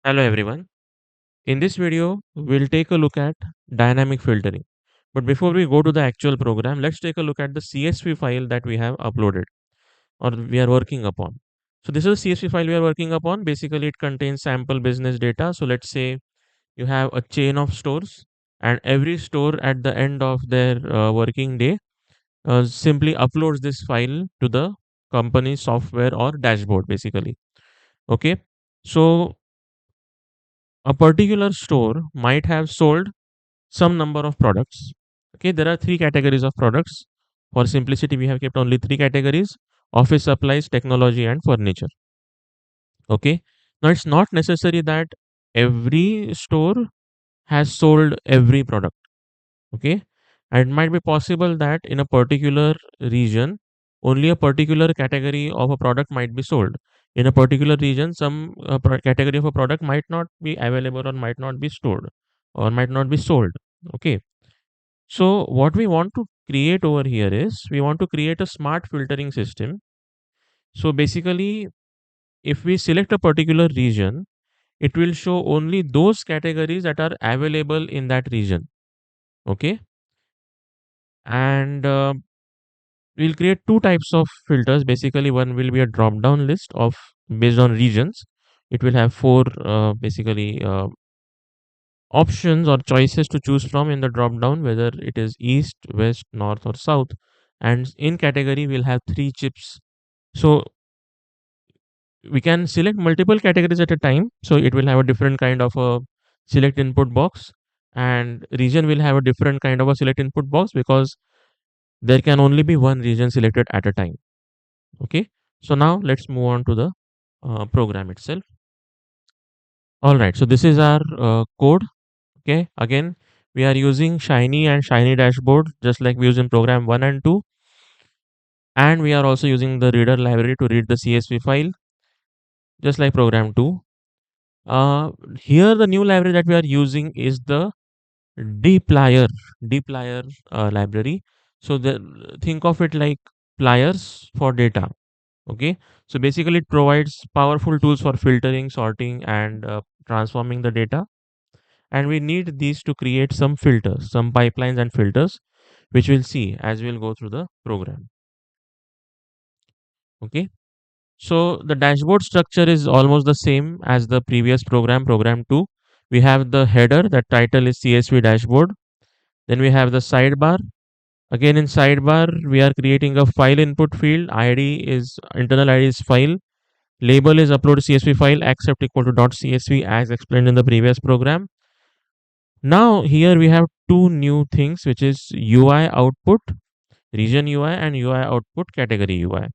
Hello everyone. In this video, we'll take a look at dynamic filtering. But before we go to the actual program, let's take a look at the CSV file that we have uploaded or we are working upon. So this is a CSV file we are working upon. Basically, it contains sample business data. So let's say you have a chain of stores and every store at the end of their working day simply uploads this file to the company software or dashboard basically. Okay. So a particular store might have sold some number of products. Okay, there are three categories of products. For simplicity, we have kept only three categories: office supplies, technology, and furniture. Okay, now it's not necessary that every store has sold every product. Okay, and it might be possible that in a particular region, only a particular category of a product might be sold. In a particular region, some category of a product might not be available or might not be stored or might not be sold. Okay, so what we want to create over here is we want to create a smart filtering system. So basically, if we select a particular region, it will show only those categories that are available in that region. Okay, and we'll create two types of filters. Basically, one will be a drop down list of based on regions. It will have four basically options or choices to choose from in the drop down, whether it is east, west, north, or south. And in category, we'll have three chips. So we can select multiple categories at a time. So it will have a different kind of a select input box, and region will have a different kind of a select input box because there can only be one region selected at a time. Okay. So now let's move on to the program itself. All right. So this is our code. Okay. Again, we are using Shiny and Shiny dashboard just like we use in program 1 and 2. And we are also using the reader library to read the CSV file just like program 2. Uh, Here the new library that we are using is the dplyr dplyr library. So think of it like pliers for data. Okay, so basically it provides powerful tools for filtering, sorting, and transforming the data. And we need these to create some filters, some pipelines and filters, which we'll see as we'll go through the program. Okay, so the dashboard structure is almost the same as the previous program, program 2. We have the header, that title is CSV dashboard. Then we have the sidebar. Again, in sidebar, we are creating a file input field. ID is internal ID is file. Label is upload CSV file accept equal to .csv as explained in the previous program. Now here we have two new things, which is UI output, region UI, and UI output category UI.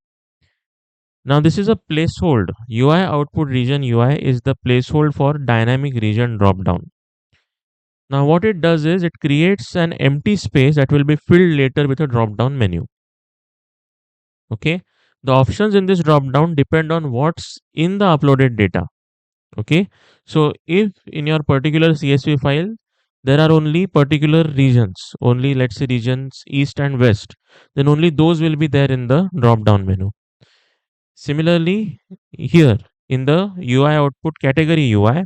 Now this is a placehold. UI output region UI is the placehold for dynamic region dropdown. Now what it does is it creates an empty space that will be filled later with a drop down menu. Okay, the options in this drop down depend on what's in the uploaded data. Okay, so if in your particular CSV file there are only particular regions, only let's say regions east and west, then only those will be there in the drop down menu. Similarly, here in the UI output category UI,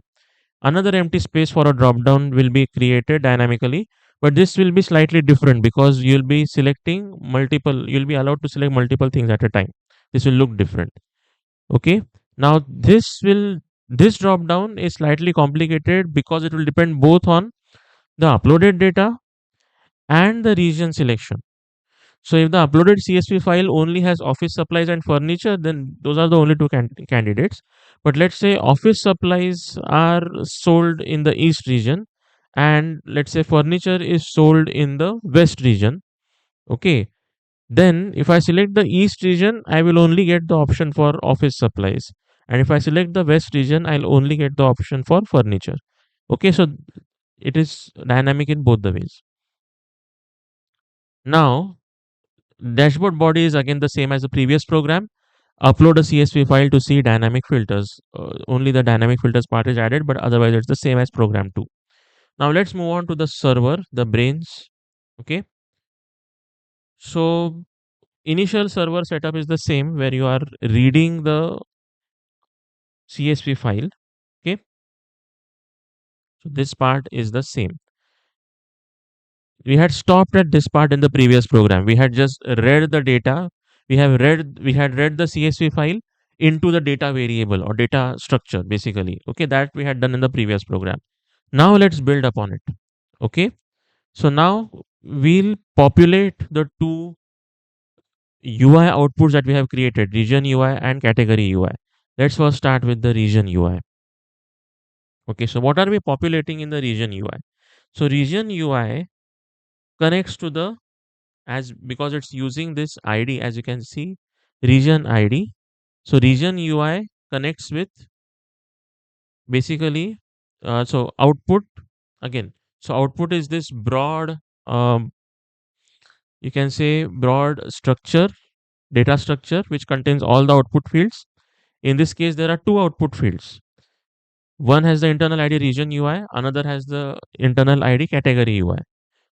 another empty space for a drop down will be created dynamically, but this will be slightly different because you'll be selecting multiple, you'll be allowed to select multiple things at a time. This will look different. Okay, now this drop down is slightly complicated because it will depend both on the uploaded data and the region selection. So if the uploaded CSV file only has office supplies and furniture, then those are the only two candidates. But let's say office supplies are sold in the east region, and let's say furniture is sold in the west region. Okay, then if I select the east region, I will only get the option for office supplies. And if I select the west region, I'll only get the option for furniture. Okay, so it is dynamic in both the ways. Now, dashboard body is again the same as the previous program. Upload a CSV file to see dynamic filters. Only the dynamic filters part is added, but otherwise it's the same as program 2. Now let's move on to the server, the brains. Okay, so initial server setup is the same where you are reading the CSV file. Okay, So this part is the same. We had stopped at this part in the previous program. We had just read the data. We had read the CSV file into the data variable or data structure basically. Okay, that we had done in the previous program. Now let's build upon it. Okay, so now we'll populate the two UI outputs that we have created, region UI and category UI. Let's first start with the region UI. Okay, so what are we populating in the region UI? So region UI connects to the, as because it's using this ID, as you can see, region ID. So region UI connects with basically, so output again. So output is this broad, um, you can say broad structure, data structure, which contains all the output fields. In this case, there are two output fields. One has the internal ID region UI, another has the internal ID category UI.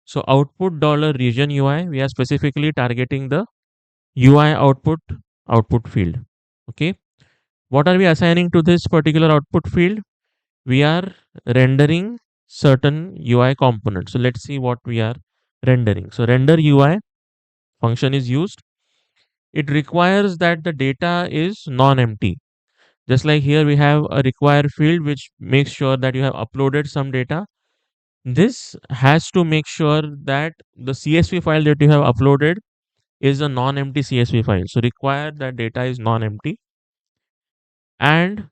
So output dollar region UI, we are specifically targeting the UI output field. Okay. What are we assigning to this particular output field? We are rendering certain UI components. So let's see what we are rendering. So render UI function is used. It requires that the data is non-empty. Just like here we have a require field which makes sure that you have uploaded some data. This has to make sure that the CSV file that you have uploaded is a non-empty CSV file. So require that data is non-empty, and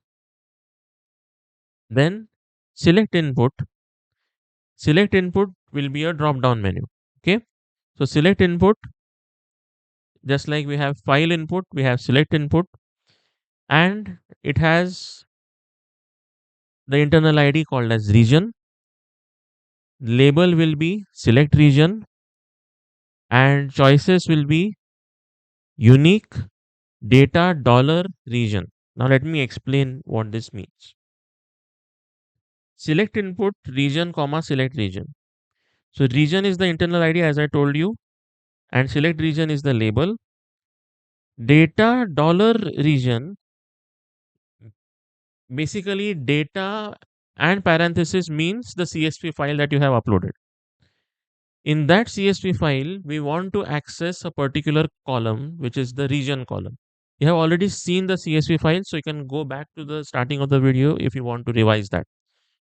then select input. Select input will be a drop down menu. Okay. So select input, just like we have file input, we have select input, and it has the internal ID called as region. Label will be select region, and choices will be unique data dollar region. Now let me explain what this means. Select input region comma select region. So region is the internal ID as I told you, and select region is the label. Data dollar region, basically data and parenthesis means the CSV file that you have uploaded. In that CSV file, we want to access a particular column, which is the region column. You have already seen the CSV file, so you can go back to the starting of the video if you want to revise that.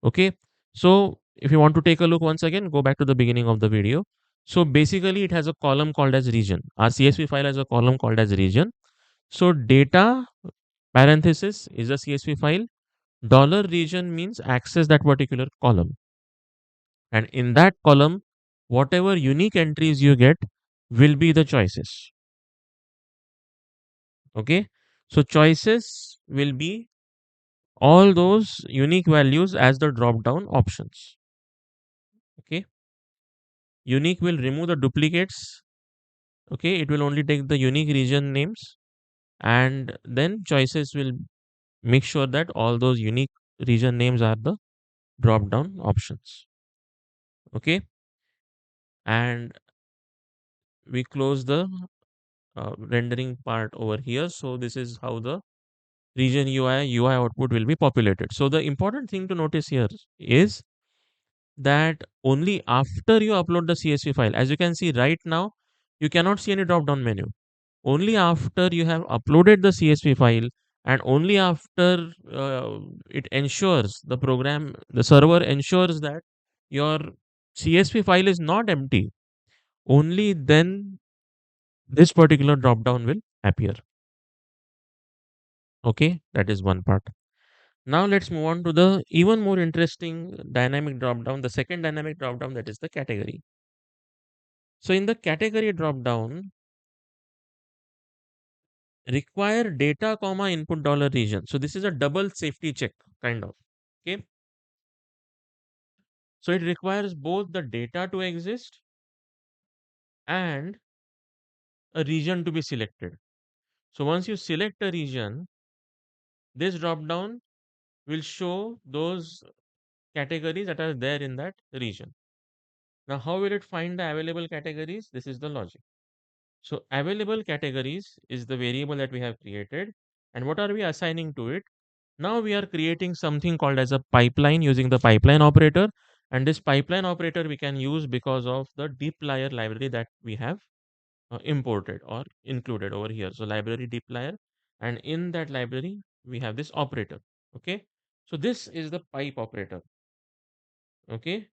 Okay. So if you want to take a look once again, go back to the beginning of the video. So basically it has a column called as region. Our CSV file has a column called as region. So data parenthesis is a CSV file. Dollar region means access that particular column. And in that column, whatever unique entries you get will be the choices. Okay. So choices will be all those unique values as the drop down options. Okay. Unique will remove the duplicates. Okay. It will only take the unique region names, and then choices will make sure that all those unique region names are the drop down options. Okay. And we close the rendering part over here. So this is how the region UI output will be populated. So the important thing to notice here is that only after you upload the CSV file, as you can see right now, you cannot see any drop down menu. Only after you have uploaded the CSV file, and only after it ensures the server ensures that your CSV file is not empty, only then this particular drop down will appear. Okay, that is one part. Now let's move on to the even more interesting dynamic drop down, the second dynamic drop down, that is the category. So in the category drop down, require data comma input dollar region. So this is a double safety check kind of. Okay. So it requires both the data to exist and a region to be selected. So once you select a region, this drop down will show those categories that are there in that region. Now, how will it find the available categories? This is the logic. So available categories is the variable that we have created. And what are we assigning to it? Now we are creating something called as a pipeline using the pipeline operator. And this pipeline operator we can use because of the dplyr library that we have imported or included over here. So library dplyr, and in that library we have this operator. Okay. So this is the pipe operator. Okay.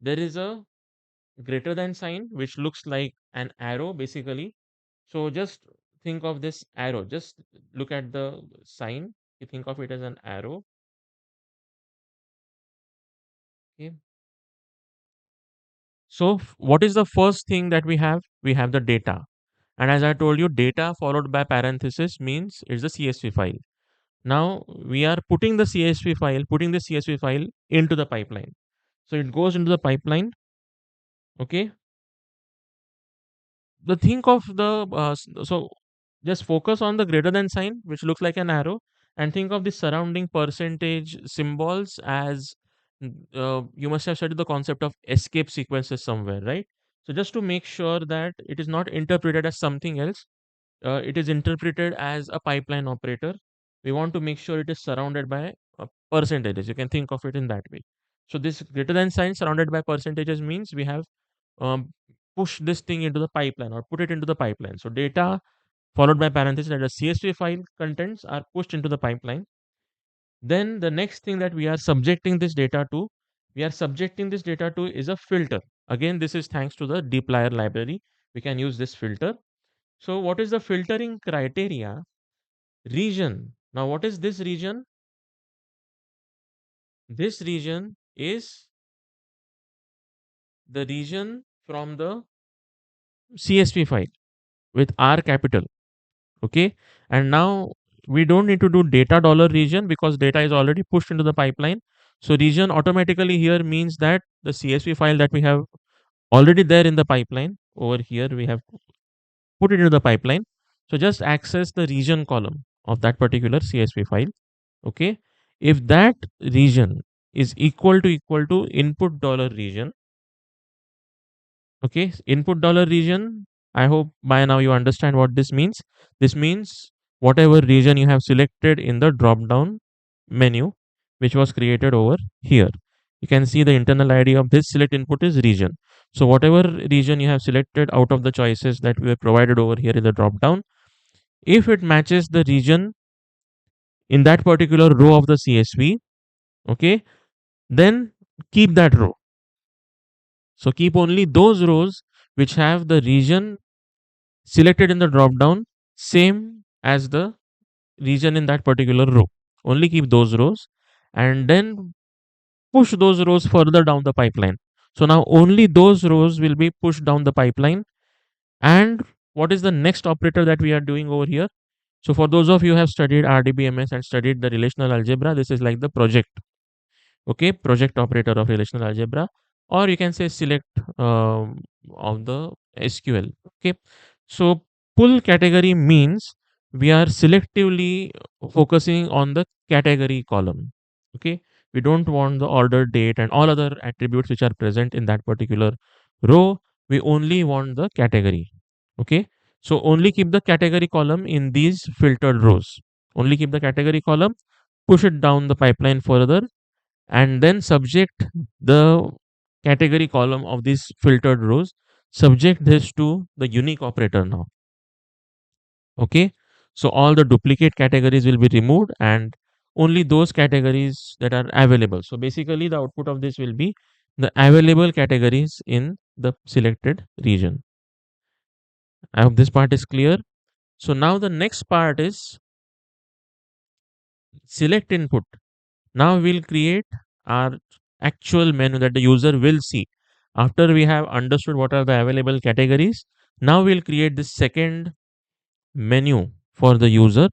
There is a greater than sign which looks like an arrow basically. So just think of this arrow. Just look at the sign. You think of it as an arrow. Okay. So what is the first thing that we have? We have the data. And as I told you, data followed by parenthesis means it's the CSV file. Now we are putting the CSV file into the pipeline. So it goes into the pipeline. Okay. The think of the so just focus on the greater than sign which looks like an arrow, and think of the surrounding percentage symbols as you must have studied the concept of escape sequences somewhere, right? So just to make sure that it is not interpreted as something else, it is interpreted as a pipeline operator. We want to make sure it is surrounded by percentages. You can think of it in that way. So this greater than sign surrounded by percentages means we have um, push this thing into the pipeline or put it into the pipeline. So data followed by parentheses that the CSV file contents are pushed into the pipeline. Then the next thing that we are subjecting this data to is a filter. Again, this is thanks to the dplyr library. We can use this filter. So what is the filtering criteria? Region. Now what is this region? This region is the region from the CSV file with R capital. Okay. And now we don't need to do data dollar region because data is already pushed into the pipeline. So region automatically here means that the CSV file that we have already there in the pipeline, over here we have put it into the pipeline. So just access the region column of that particular CSV file. Okay. If that region is equal to input dollar region, okay, input dollar region, I hope by now you understand what this means. This means whatever region you have selected in the drop down menu which was created over here. You can see the internal ID of this select input is region. So whatever region you have selected out of the choices that we have provided over here in the drop down, if it matches the region in that particular row of the CSV, okay, then keep that row. So keep only those rows which have the region selected in the drop down same as the region in that particular row. Only keep those rows and then push those rows further down the pipeline. So now only those rows will be pushed down the pipeline. And what is the next operator that we are doing over here? So for those of you who have studied RDBMS and studied the relational algebra, this is like the project. Okay, project operator of relational algebra, or you can say select of the SQL. Okay, so pull category means we are selectively focusing on the category column. Okay, we don't want the order date and all other attributes which are present in that particular row. We only want the category. Okay, so only keep the category column in these filtered rows. Only keep the category column, push it down the pipeline further, and then subject the category column of these filtered rows, subject this to the unique operator now. Okay, so all the duplicate categories will be removed and only those categories that are available. So basically the output of this will be the available categories in the selected region. I hope this part is clear. So now the next part is select input. Now we'll create our actual menu that the user will see. After we have understood what are the available categories, now we'll create this second menu for the user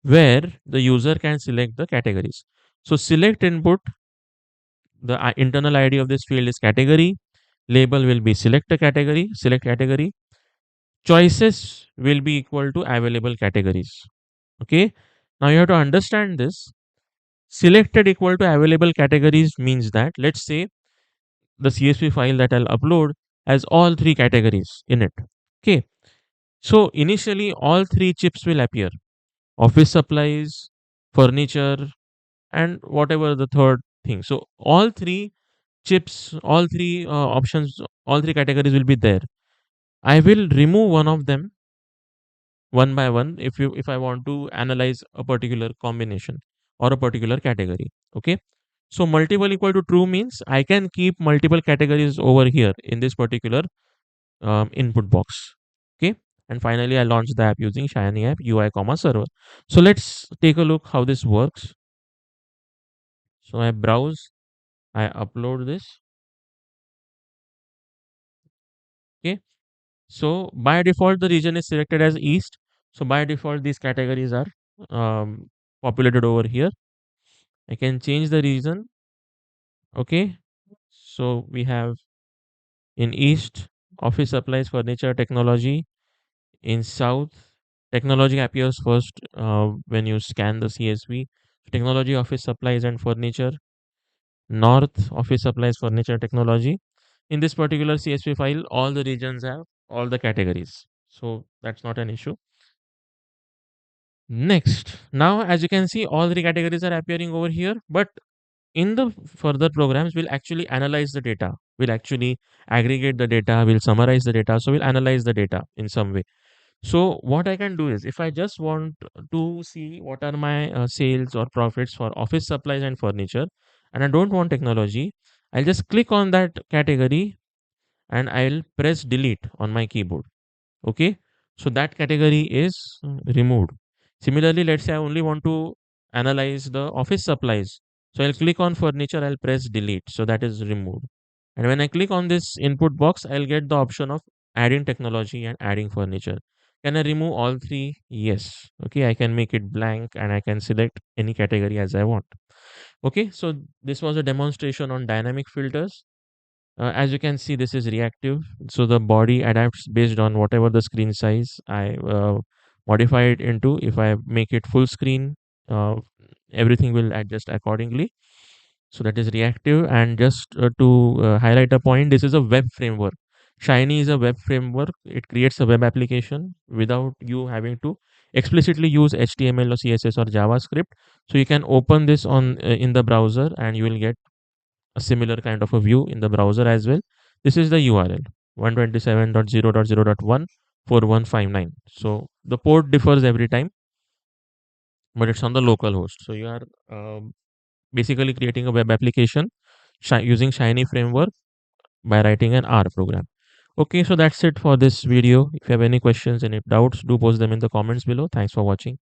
where the user can select the categories. So select input, the internal ID of this field is category, label will be select a category, select category, choices will be equal to available categories. Okay, now you have to understand this. Selected equal to available categories means that, let's say, the CSV file that I'll upload has all three categories in it. Okay. So initially all three chips will appear. Office supplies, furniture, and whatever the third thing. So all three chips, all three options, all three categories will be there. I will remove one of them one by one if I want to analyze a particular combination or a particular category. Okay. So multiple equal to true means I can keep multiple categories over here in this particular input box. Okay. And finally, I launched the app using Shiny app UI comma server. So let's take a look how this works. So I browse, I upload this. Okay. So by default, the region is selected as East. So by default, these categories are um, populated over here. I can change the region. Okay. So we have in East, office supplies, furniture, technology. In South, technology appears first when you scan the CSV. Technology, office supplies, and furniture. North, office supplies, furniture, technology. In this particular CSV file, all the regions have all the categories. So that's not an issue. Next, now as you can see, all three categories are appearing over here, but in the further programs, we'll actually analyze the data. We'll actually aggregate the data. We'll summarize the data. So we'll analyze the data in some way. So what I can do is, if I just want to see what are my sales or profits for office supplies and furniture, and I don't want technology, I'll just click on that category and I'll press delete on my keyboard. Okay. So that category is removed. Similarly, let's say I only want to analyze the office supplies. So I'll click on furniture, I'll press delete. So that is removed. And when I click on this input box, I'll get the option of adding technology and adding furniture. Can I remove all three? Yes. Okay, I can make it blank and I can select any category as I want. Okay, so this was a demonstration on dynamic filters. As you can see, this is reactive. So the body adapts based on whatever the screen size I modify it into. If I make it full screen, uh, everything will adjust accordingly. So that is reactive. And just to highlight a point, this is a web framework. Shiny is a web framework. It creates a web application without you having to explicitly use HTML or CSS or JavaScript. So you can open this on in the browser and you will get a similar kind of a view in the browser as well. This is the URL 127.0.0.14159. So the port differs every time, but it's on the local host. So you are basically creating a web application using Shiny framework by writing an R program. Okay, so that's it for this video. If you have any questions, any doubts, do post them in the comments below. Thanks for watching.